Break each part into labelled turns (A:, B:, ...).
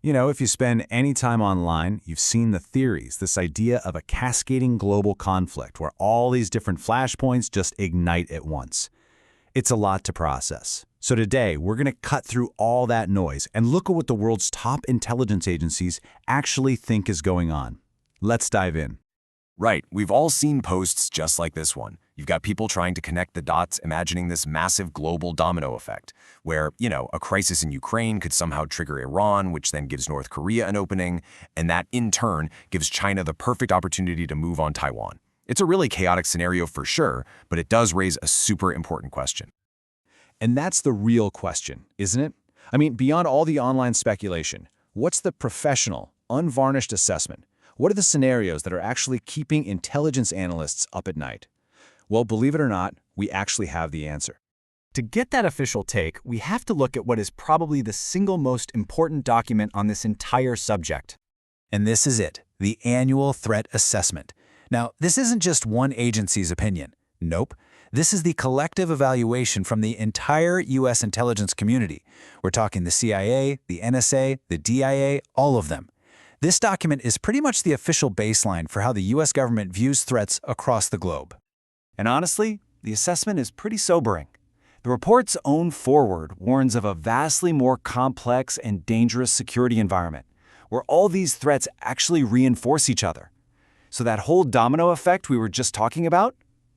A: If you spend any time online, you've seen the theories, this idea of a cascading global conflict where all these different flashpoints just ignite at once. It's a lot to process. So today, we're going to cut through all that noise and look at what the world's top intelligence agencies actually think is going on. Let's dive in.
B: Right, we've all seen posts just like this one. You've got people trying to connect the dots, imagining this massive global domino effect, where, a crisis in Ukraine could somehow trigger Iran, which then gives North Korea an opening, and that, in turn, gives China the perfect opportunity to move on Taiwan. It's a really chaotic scenario for sure, but it does raise a super important question.
A: And that's the real question, isn't it? Beyond all the online speculation, what's the professional, unvarnished assessment? What are the scenarios that are actually keeping intelligence analysts up at night? Well, believe it or not, we actually have the answer.
C: To get that official take, we have to look at what is probably the single most important document on this entire subject.
A: And this is it, the Annual Threat Assessment. Now, this isn't just one agency's opinion. Nope. This is the collective evaluation from the entire U.S. intelligence community. We're talking the CIA, the NSA, the DIA, all of them. This document is pretty much the official baseline for how the U.S. government views threats across the globe.
C: And honestly, the assessment is pretty sobering. The report's own foreword warns of a vastly more complex and dangerous security environment, where all these threats actually reinforce each other. So that whole domino effect we were just talking about?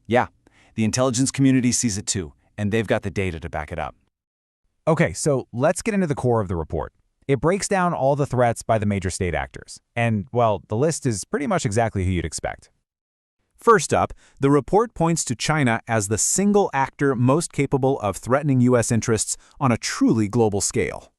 C: Yeah, the intelligence community sees it too, and they've got the data to back it up.
D: Okay, so let's get into the core of the report. It breaks down all the threats by the major state actors. And, well, the list is pretty much exactly who you'd expect.
E: First up, the report points to China as the single actor most capable of threatening U.S. interests on a truly global scale.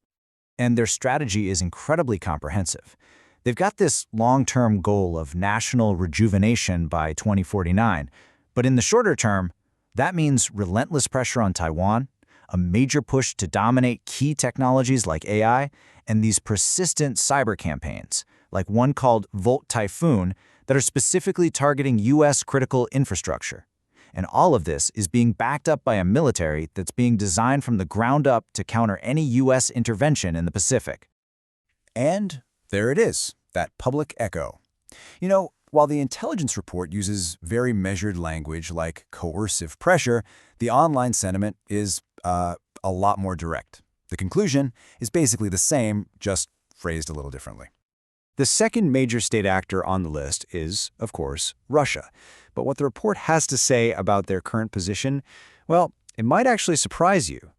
C: And their strategy is incredibly comprehensive. They've got this long-term goal of national rejuvenation by 2049, but in the shorter term, that means relentless pressure on Taiwan, a major push to dominate key technologies like AI, and these persistent cyber campaigns, like one called Volt Typhoon, that are specifically targeting U.S. critical infrastructure. And all of this is being backed up by a military that's being designed from the ground up to counter any U.S. intervention in the Pacific.
A: And there it is, that public echo. While the intelligence report uses very measured language like coercive pressure, the online sentiment is a lot more direct. The conclusion is basically the same, just phrased a little differently. The second major state actor on the list is, of course, Russia. But what the report has to say about their current position, well, it might actually surprise you.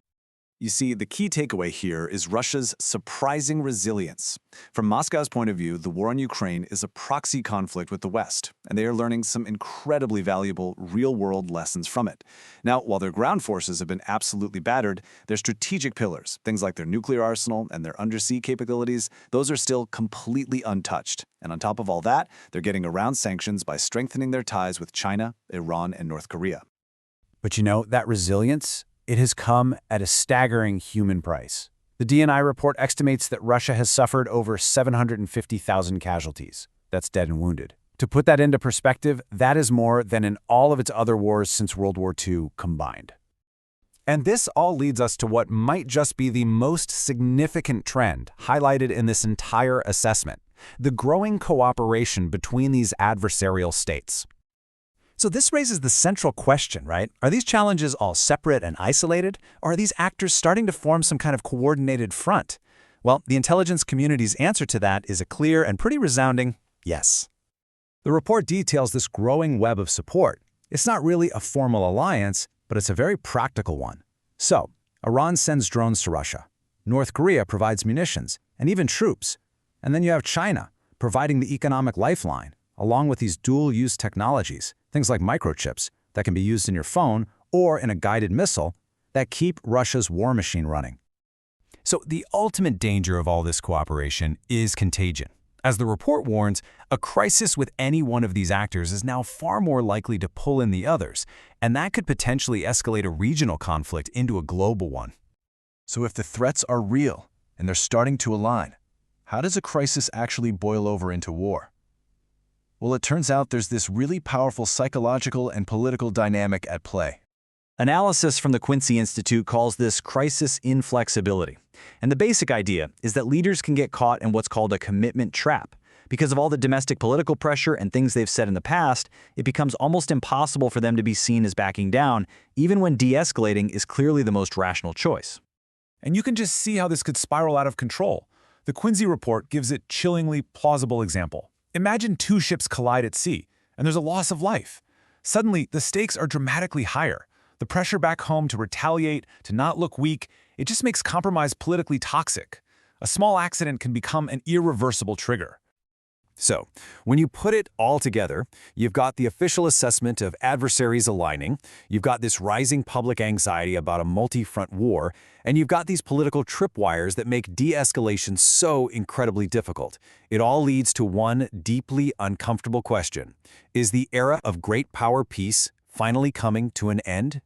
F: You see, the key takeaway here is Russia's surprising resilience. From Moscow's point of view, the war on Ukraine is a proxy conflict with the West, and they are learning some incredibly valuable real-world lessons from it. Now, while their ground forces have been absolutely battered, their strategic pillars, things like their nuclear arsenal and their undersea capabilities, those are still completely untouched. And on top of all that, they're getting around sanctions by strengthening their ties with China, Iran, and North Korea.
A: But that resilience, it has come at a staggering human price. The DNI report estimates that Russia has suffered over 750,000 casualties. That's dead and wounded. To put that into perspective, that is more than in all of its other wars since World War II combined.
E: And this all leads us to what might just be the most significant trend highlighted in this entire assessment: the growing cooperation between these adversarial states.
D: So this raises the central question, right? Are these challenges all separate and isolated, or are these actors starting to form some kind of coordinated front? Well, the intelligence community's answer to that is a clear and pretty resounding yes. The report details this growing web of support. It's not really a formal alliance, but it's a very practical one. So, Iran sends drones to Russia. North Korea provides munitions and even troops. And then you have China providing the economic lifeline, along with these dual-use technologies, things like microchips that can be used in your phone or in a guided missile that keep Russia's war machine running.
E: So the ultimate danger of all this cooperation is contagion. As the report warns, a crisis with any one of these actors is now far more likely to pull in the others, and that could potentially escalate a regional conflict into a global one.
G: So if the threats are real and they're starting to align, how does a crisis actually boil over into war? Well, it turns out there's this really powerful psychological and political dynamic at play.
C: Analysis from the Quincy Institute calls this crisis inflexibility. And the basic idea is that leaders can get caught in what's called a commitment trap. Because of all the domestic political pressure and things they've said in the past, it becomes almost impossible for them to be seen as backing down, even when de-escalating is clearly the most rational choice.
H: And you can just see how this could spiral out of control. The Quincy report gives a chillingly plausible example. Imagine two ships collide at sea, and there's a loss of life. Suddenly, the stakes are dramatically higher. The pressure back home to retaliate, to not look weak, it just makes compromise politically toxic. A small accident can become an irreversible trigger.
B: So, when you put it all together, you've got the official assessment of adversaries aligning, you've got this rising public anxiety about a multi-front war, and you've got these political tripwires that make de-escalation so incredibly difficult. It all leads to one deeply uncomfortable question. Is the era of great power peace finally coming to an end?